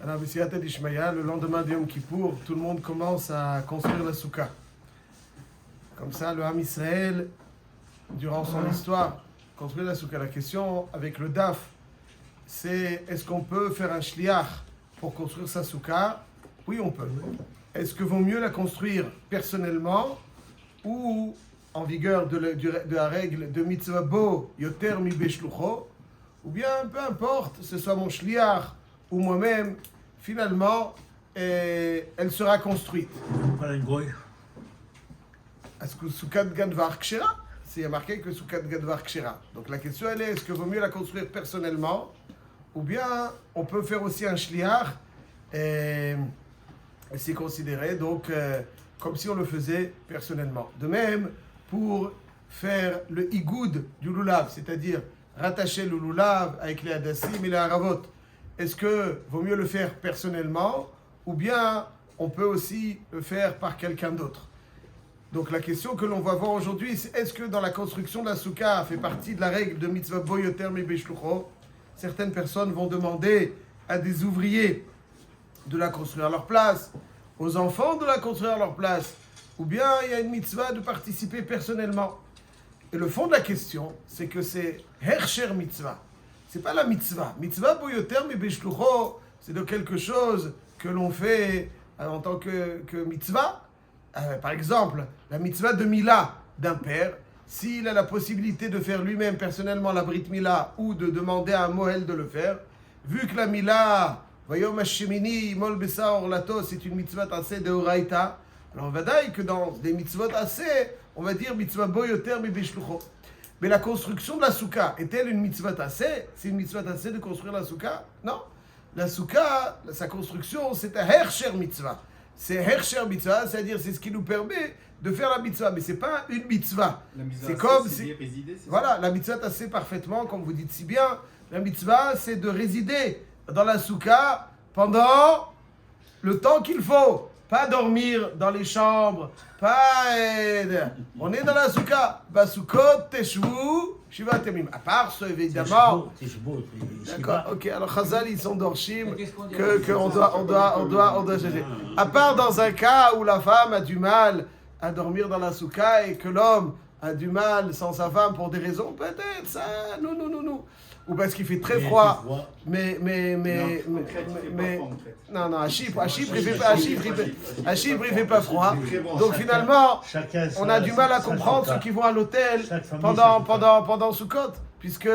Alors, B'siyata d'Ishmaïa, le lendemain de Yom Kippour, tout le monde commence à construire la soukha. Comme ça, le Ham Israël, durant son histoire, construit la soukha. La question avec le DAF, c'est est-ce qu'on peut faire un shliach pour construire sa soukha? Oui, on peut. Est-ce que vaut mieux la construire personnellement ou en vigueur de la règle de mitzvah bo yoter mi beshlucho, ou bien peu importe, ce soit mon shliach ou moi-même, finalement, elle sera construite. Est-ce que Soukat Gadvar Kshera? Il y a marqué que Soukat Gadvar Kshera. Donc la question elle est, est-ce que vaut mieux la construire personnellement ou bien on peut faire aussi un shliach et c'est considéré donc comme si on le faisait personnellement. De même, pour faire le igoud du lulav, c'est-à-dire rattacher le lulav avec les hadassim et les haravot, est-ce que vaut mieux le faire personnellement ou bien on peut aussi le faire par quelqu'un d'autre? Donc la question que l'on va voir aujourd'hui, c'est est-ce que dans la construction de la soukha fait partie de la règle de mitzvah bo yoter mi beshlucho? Certaines personnes vont demander à des ouvriers de la construire à leur place, aux enfants de la construire à leur place, ou bien il y a une mitzvah de participer personnellement. Et le fond de la question, c'est que c'est hersher mitzvah. C'est pas la mitzvah. Mitzvah bo yoter mi beshlucho, c'est de quelque chose que l'on fait en tant que mitzvah. Par exemple, la mitzvah de Mila d'un père, s'il a la possibilité de faire lui-même personnellement la Brit Mila ou de demander à un Mohel de le faire, vu que la Mila, Vayom Hashemini, Mol Besa Orlato, c'est une mitzvah assez de Horaïta, alors on va dire que dans des mitzvot assez, on va dire mitzvah bo yoter mi beshlucho. Mais la construction de la soukha, est-elle une mitzvah assez? C'est une mitzvah assez de construire la soukha? Non. La soukha, sa construction, c'est un hersher mitzvah. C'est hersher mitzvah, c'est-à-dire c'est ce qui nous permet de faire la mitzvah, mais c'est pas une mitzvah. C'est comme c'est résider, c'est voilà, ça. La mitzvah assez parfaitement, comme vous dites si bien. La mitzvah, c'est de résider dans la soukha pendant le temps qu'il faut, pas dormir dans les chambres, pas on est dans la soukha. Basukot teshvu shiva temim. À part ce évidemment. D'accord. Ok. Alors Chazal ils sont dorshim que on doit gérer. À part dans un cas où la femme a du mal à dormir dans la soukha et que l'homme a du mal sans sa femme pour des raisons peut-être ça non ou parce qu'il fait très froid mais non à Chypre il fait pas froid donc finalement on a du mal à comprendre ceux qui vont à l'hôtel pendant Sukkot puisque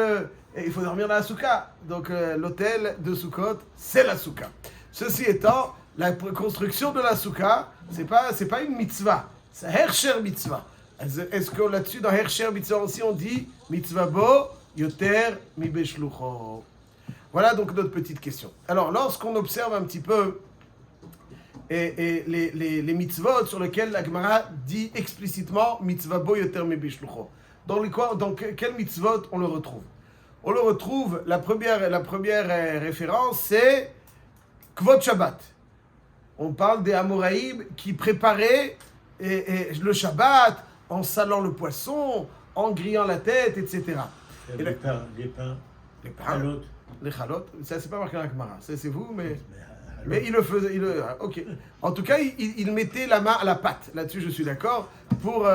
il faut dormir dans la soukha donc l'hôtel de Sukkot c'est la soukha. Ceci étant, la construction de la soukha c'est pas une mitzvah, c'est hersher mitzvah. Est-ce que là-dessus, dans Hersher Mitzvah aussi, on dit Mitzvah bo yoter mi beshlucho? Voilà donc notre petite question. Alors, lorsqu'on observe un petit peu les mitzvot sur lesquels la Gemara dit explicitement Mitzvah bo yoter mi beshlucho, dans quel mitzvot on le retrouve? On le retrouve, la première référence, c'est Kvod Shabbat. On parle des Amoraïm qui préparaient le Shabbat, en salant le poisson, en grillant la tête, etc. Les pains, les chalot, ça c'est pas marqué dans la Gemara, c'est vous, mais il le faisait, ok. En tout cas, il mettait la main à la pâte, là-dessus je suis d'accord, pour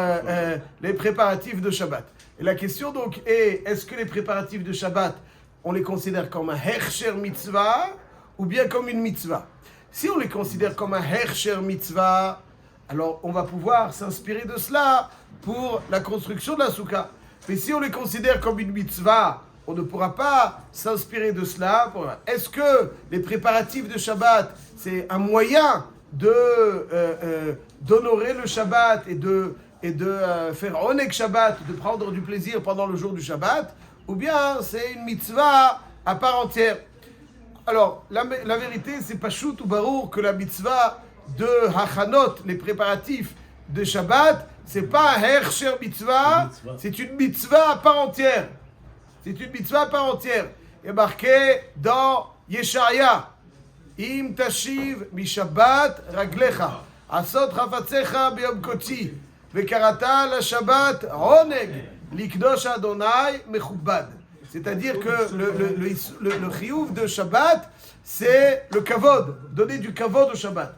les préparatifs de Shabbat. Et la question donc est, est-ce que les préparatifs de Shabbat, on les considère comme un hersher mitzvah, ou bien comme une mitzvah? Si on les considère comme un hersher mitzvah, alors on va pouvoir s'inspirer de cela pour la construction de la soukha. Mais si on les considère comme une mitzvah, on ne pourra pas s'inspirer de cela. Est-ce que les préparatifs de Shabbat, c'est un moyen d'honorer le Shabbat et de faire onek Shabbat, de prendre du plaisir pendant le jour du Shabbat, ou bien c'est une mitzvah à part entière? Alors, la vérité, c'est pas shoot ou barour que la mitzvah de Hachanot, les préparatifs de Shabbat, c'est pas un hersher mitzvah, c'est une mitzvah à part entière. C'est une mitzvah à part entière. Il est marqué dans Yesharia, Im tashiv mi Shabbat raglecha, asot chafatzecha beyom kotzi, vekarata la Shabbat oneg, likdosh Adonai mechubad. C'est-à-dire que le chiyuv de Shabbat, c'est le kavod, donner du kavod au Shabbat.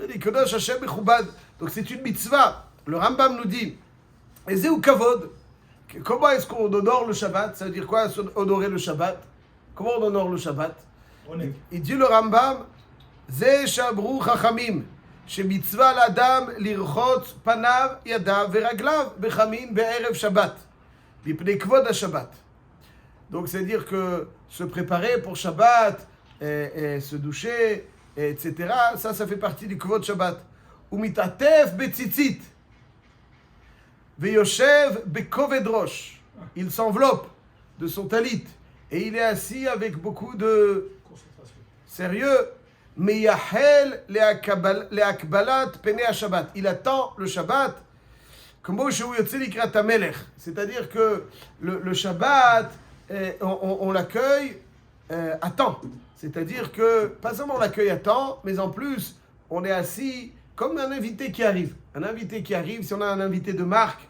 L'ikodosh Hashem mechubad. Donc c'est une mitzvah. Le Rambam nous dit, et c'est ou kavod. Comment est-ce qu'on honore le Shabbat? Ça veut dire quoi, honorer le Shabbat? Comment on honore le Shabbat? Il dit le Rambam, Ze shabru chachamim, shemitzvah l'adam lirchot panav yadav veraglav bechamin be'erev Shabbat, mipnei kvod ha-Shabbat. Donc c'est-à-dire que se préparer pour Shabbat, et se doucher, etc., ça fait partie du kvod Shabbat. Umitatef betzitzit, veyoshev bekoved rosh, il s'enveloppe de son talit, et il est assis avec beaucoup de sérieux. Meyahel leakbalat penei ha-Shabbat. Il attend le Shabbat, c'est-à-dire que le Shabbat, on l'accueille à temps. C'est-à-dire que, pas seulement on l'accueille à temps, mais en plus, on est assis comme un invité qui arrive. Un invité qui arrive, si on a un invité de marque,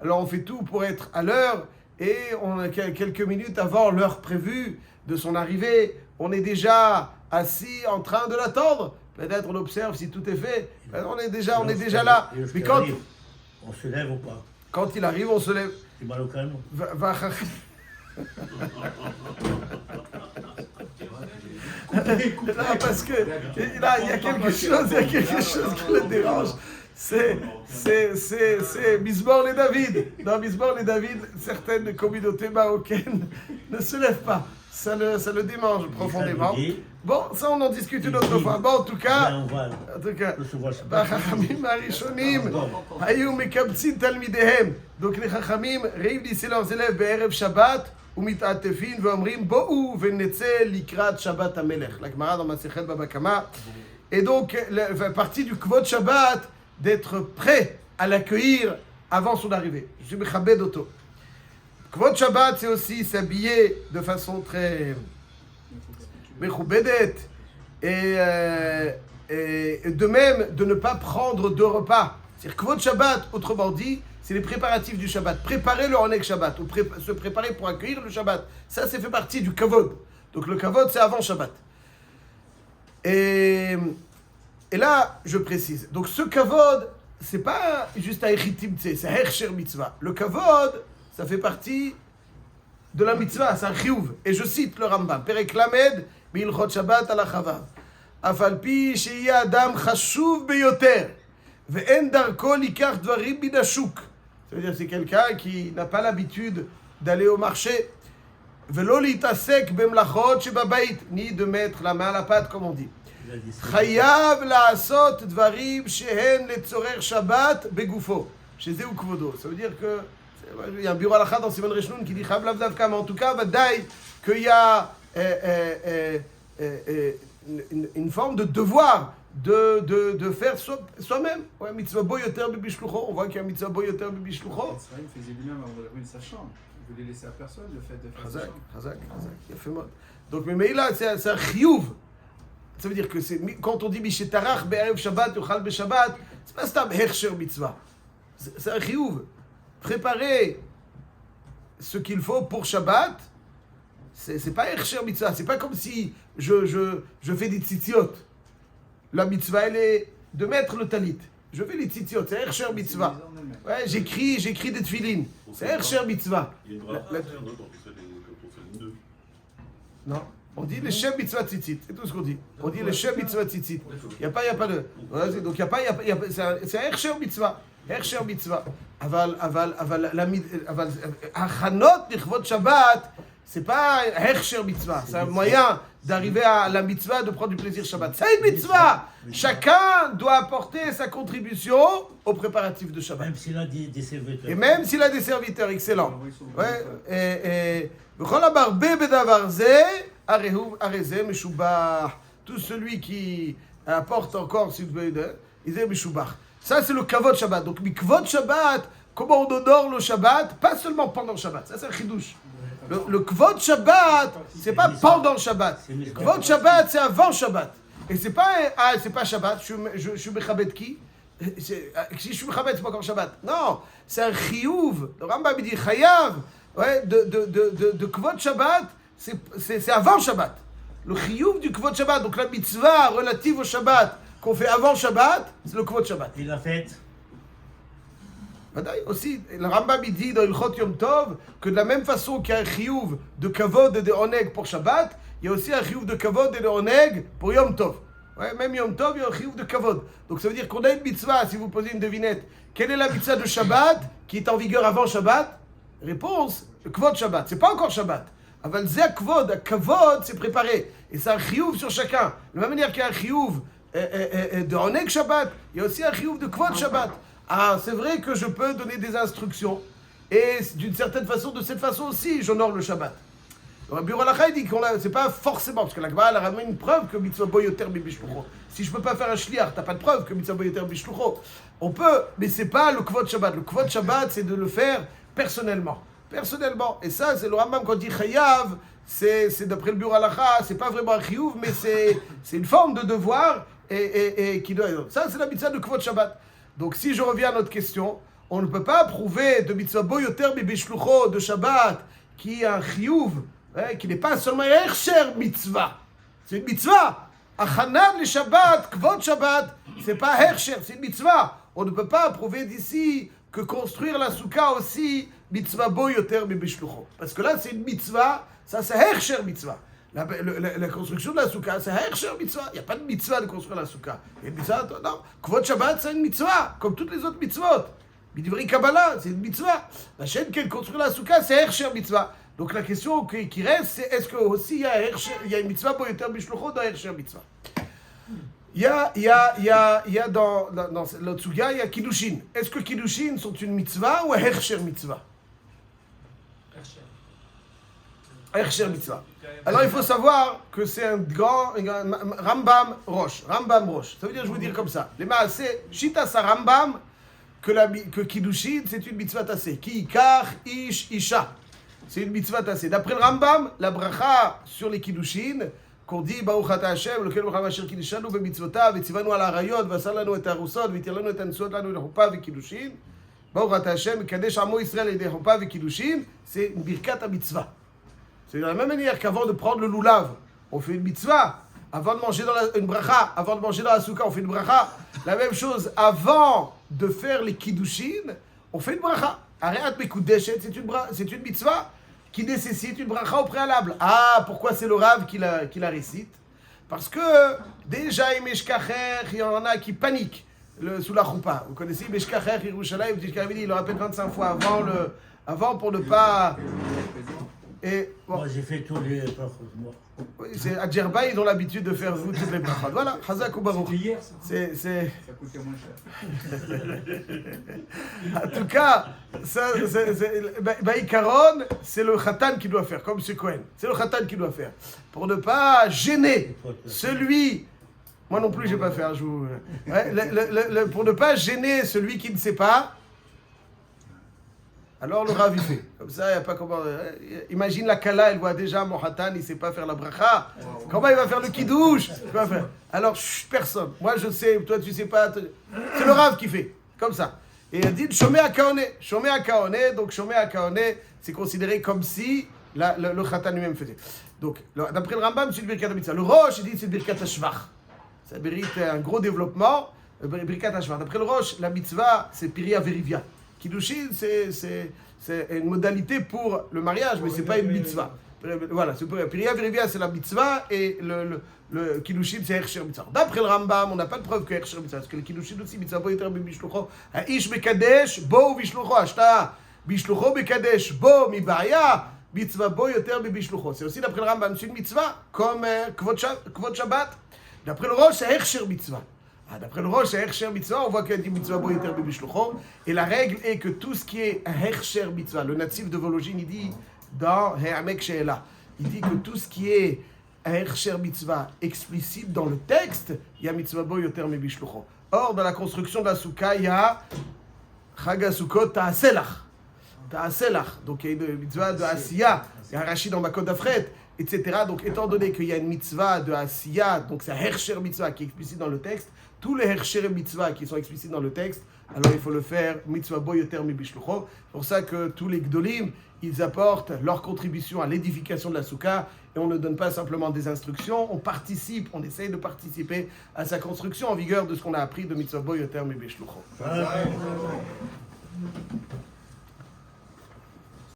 alors on fait tout pour être à l'heure, et on a quelques minutes avant l'heure prévue de son arrivée, on est déjà assis en train de l'attendre. Peut-être on observe si tout est fait. On est déjà là. Mais quand on se lève ou pas? Quand il arrive, on se lève. C'est mal au canon. Là, parce que là, il y a quelque chose qui le dérange. C'est Misbor les David. Dans Misbor les David, certaines communautés marocaines ne se lèvent pas. Ça le démange profondément. Bon, ça on en discute une autre fois. Bon, en tout cas, Chachamim Arishonim, Hayou Mekabtzin Talmidehem. Donc les Chachamim réunissaient leurs élèves be'erev Shabbat, umit'atefin ve'omrim bo'u ve'netze likrat Shabbat HaMelech. La Gemara dans Masechet Baba Kama. Et donc, la partie du Kvod Shabbat, d'être prêt à l'accueillir avant son arrivée. Je suis Mechabed Oto. Kvod Shabbat, c'est aussi s'habiller de façon très mechubedet, et de même de ne pas prendre de repas. C'est-à-dire Kvod Shabbat, autrement dit, c'est les préparatifs du Shabbat. Préparer le Oneg Shabbat, ou se préparer pour accueillir le Shabbat. Ça fait partie du Kavod. Donc le Kavod, c'est avant Shabbat. Et là, je précise. Donc ce Kavod, c'est pas juste un Echitim, c'est un Hersher Mitzvah. Le Kavod, ça fait partie de la mitzvah, c'est un chiyuv. Et je cite le Rambam, Perek Lamed, Milchot Shabbat ala Chavav. Afalpi sheya adam chashuv beyoter, ve'en darko likach dvarim min hashuk. Ça veut dire c'est quelqu'un qui n'a pas l'habitude d'aller au marché, ve'lo litasek bemlachot shebabait, ni de mettre la main à la pâte comme on dit. Chayav la'asot dvarim shehen letzorer Shabbat begufo. Chez Zeu Kvodo. Ça veut dire que il y a un bureau à la dans Simon Reshnoun qui dit Chav Lav Davka, mais en tout cas, Vadaï, qu'il y a une forme de devoir de faire soi-même. Ouais, mitzvah boyoter bibishlucho. On voit qu'il y a un mitzvah boyoter bibishlucho. Israël faisait lui-même avant d'ouvrir sa chambre. Il voulait laisser à personne le fait de faire sa chambre. Chazak, il a fait mal. Donc, mais là, c'est un chiyuv. Ça veut dire que quand on dit Mishetarach be'erev Shabbat, Yochal be'Shabbat, c'est pas stam hersher mitzvah. C'est un chiyuv. Préparer ce qu'il faut pour Shabbat, c'est pas Hersher Mitzvah, c'est pas comme si je fais des tzitziot. La mitzvah, elle est de mettre le talit. Je fais les tzitziot, c'est Hersher Mitzvah. Ouais, j'écris des tefilines, c'est Hersher Mitzvah. Il y a une bracha quand on fait le nœud. Non, on dit le Shem Mitzvah Tzitzit, c'est tout ce qu'on dit. On dit le Shem Mitzvah Tzitzit. Il n'y a pas de. Donc il y a pas, c'est un Hersher Mitzvah. Hersher Mitzvah. אבל הכנות לכבוד שבת, c'est pas Hersher Mitzvah, c'est un moyen d'arriver à la mitzvah, de prendre du plaisir Shabbat. C'est une mitzvah. Chacun doit apporter sa contribution aux préparatifs de Shabbat. Même s'il a des serviteurs. Et même s'il a des serviteurs, excellent. Ouais. וכל המרבה בדבר זה, הרי זה משובח. Tout celui qui apporte encore s'il veut, il est משובח. Ça, c'est le Kavod Shabbat. Donc, Mikvod Shabbat, comment on honore le Shabbat? Pas seulement pendant le Shabbat. Ça, c'est un chidouche. Le Kvod Shabbat, c'est pas pendant le Shabbat. Kvod Shabbat, c'est avant Shabbat. Et c'est pas Shabbat. Je suis Mechabed qui? Si je suis Mechabed, c'est pas encore Shabbat. Non, c'est un chiyuv. Le Rambam dit Chayav ouais, de Kvod Shabbat, c'est avant Shabbat. Le chiyuv du Kvod Shabbat, donc la mitzvah relative au Shabbat qu'on fait avant Shabbat, c'est le Kvod Shabbat. Et la fête? Aussi, le Rambam il dit dans Ilchot Yom Tov que de la même façon qu'il y a un chiyuv de kavod et de oneg pour Shabbat, il y a aussi un chiyuv de kavod et de oneg pour Yom Tov. Ouais, même Yom Tov, il y a un chiyuv de kavod. Donc ça veut dire qu'on a une mitzvah, si vous posez une devinette. Quelle est la mitzvah de Shabbat qui est en vigueur avant Shabbat? Réponse, le Kvod Shabbat. C'est pas encore Shabbat. Aval zeh kvod, kavod, c'est préparé. Et c'est un chiyuv sur chacun. De la même manière qu'il y a un chiyuv de oneg Shabbat, il y a aussi un chiyuv de Kvod Shabbat. Ah, c'est vrai que je peux donner des instructions. Et d'une certaine façon, de cette façon aussi, j'honore le Shabbat. Le Bureau Halakha dit qu'on c'est pas forcément, parce que la Gemara a ramené une preuve que mitzvah bo yoter bishlucho. Si je peux pas faire un shliach, t'as pas de preuve que mitzvah bo yoter bishlucho. On peut, mais c'est pas le kvod Shabbat. Le kvod Shabbat, c'est de le faire personnellement. Personnellement. Et ça, c'est le Rambam quand dit chayav, c'est d'après le Bureau Halakha, c'est pas vraiment un chiyuv, mais c'est une forme de devoir et qui doit. Ça, c'est la mitzvah de kvod Shabbat. Donc si je reviens à notre question, on ne peut pas prouver de mitzvah bo yoter bishlucho de Shabbat qui est un chiyuv, qui n'est pas seulement un hersher mitzvah. C'est une mitzvah. Achanav le Shabbat, kvod Shabbat, c'est pas hersher, c'est une mitzvah. On ne peut pas prouver d'ici que construire la soukha aussi mitzvah bo yoter bishlucho. Parce que là c'est une mitzvah, ça c'est hersher mitzvah. La construction de la soukha, c'est hersher mitzvah. Il n'y a pas de mitzvah de construire la soukha. Il y a une mitzvah, non. Kvod Shabbat, c'est une mitzvah, comme toutes les autres mitzvot. Bidivri Kabbalah, c'est une mitzvah. La chaîne qui construit la soukha, c'est hersher mitzvah. Donc la question qui reste, c'est est-ce que aussi il y a une mitzvah bo yoter bishlucho dans hersher mitzvah. Il y a dans le Tsuga, il y a Kiddushin. Est-ce que Kiddushin sont une mitzvah ou un hersher mitzvah? Hersher mitzvah. Alors il faut savoir que c'est un grand Rambam Rosh. Rambam Rosh. Ça veut dire, je vous dire comme ça. Les c'est Shita sa Rambam que Kiddushin c'est une mitzvah tassée. Ki kar ish isha. C'est une mitzvah tassée. D'après le Rambam, la bracha sur les Kiddushin qu'on dit Baruch ata Hashem, lequel Baruch Hashem Kiddishanu b'mitzvotav, v'tzivanu al harayot, v'asar lanu et harusot, v'yitir lanu et hansuot lanu lechuppah v'kiddushin. Baruch ata Hashem, kadesh amo Yisrael et lechuppah v'kiddushin. C'est une birkat à mitzvah. C'est de la même manière qu'avant de prendre le loulav, on fait une mitzvah. Avant de manger une bracha, avant de manger dans la soukha, on fait une bracha. La même chose, avant de faire les kiddushin, on fait une bracha. Areat mekudeshet, c'est une mitzvah qui nécessite une bracha au préalable. Ah, pourquoi c'est le Rav qui la récite? Parce que déjà, il y en a qui paniquent sous la choupa. Vous connaissez Meshkacher, Yerushalayim, il le rappelle 25 fois avant pour ne pas... Et, bon. Moi, j'ai fait tous les brachot. Oui, à Djerba, ils ont l'habitude de faire vous toutes les brachot. Voilà, Chazak ou Baruch. Hier, ça. Ça coûtait moins cher. En tout cas, Baïkaron, c'est le khatan qui doit faire, comme M. Cohen. C'est le khatan qui doit faire. Pour ne pas gêner celui... Moi non plus, je n'ai pas fait un jour. Pour ne pas gêner celui qui ne sait pas, alors le Rav il fait. Comme ça, il n'y a pas comment... Imagine la Kala, elle voit déjà mon Hatan, il ne sait pas faire la bracha. Comment il va faire le kidouche? Alors, personne. Moi, je sais, toi, tu ne sais pas. C'est le Rav qui fait. Comme ça. Et il dit Shomé à Kaone. Shomé à Kaone. Donc, Shomé à Kaone, c'est considéré comme si le Hatan lui-même faisait. Donc, d'après le Rambam, c'est le Birkat HaMitzvah. Le Rosh, il dit c'est le Birkat HaShvach. Ça mérite un gros développement. Le Birkat HaShvach. D'après le Rosh, la mitzvah, c'est Piria Verivia. Kiddushin, c'est une modalité pour le mariage, mais c'est pas une mitzvah. Voilà, Piria Verivia, c'est la mitzvah, et le Kiddushin, c'est Hersher mitzvah. D'après le Rambam, on n'a pas de preuve que Hersher mitzvah, parce que le Kiddushin aussi, mitzvah bo yoter bishlucho, ha'ish bekadesh, bo bishlucho, ashta, bishlucho bekadesh, bo mibaya, mitzvah bo yoter bishlucho. C'est aussi d'après le Rambam, c'est une mitzvah, comme Kvod Shabbat. D'après le Rosh, c'est Hersher mitzvah. D'après le Rosh, c'est Hersher mitzvah, on voit qu'il y a dit mitzvah bo yoter bishlucho, et la règle est que tout ce qui est Hersher mitzvah, le natif de Vologine, il dit dans He'amek She'ela, il dit que tout ce qui est Hersher mitzvah explicite dans le texte, il y a mitzvah bo yoter bishlucho. Or, dans la construction de la soukha, il y a Chag HaSukkot ta'aselach. Donc il y a une mitzvah de Asiya, il y a un Rashi dans Makot Afret, etc. Donc étant donné qu'il y a une mitzvah de Asiya, donc c'est Hersher mitzvah qui est explicite dans le texte, tous les Hersher mitzvah qui sont explicites dans le texte, alors il faut le faire mitzvah bo yoter mi bishlucho. C'est pour ça que tous les gdolim, ils apportent leur contribution à l'édification de la soukha, et on ne donne pas simplement des instructions, on participe, on essaye de participer à sa construction en vigueur de ce qu'on a appris de mitzvah bo yoter mi bishlucho.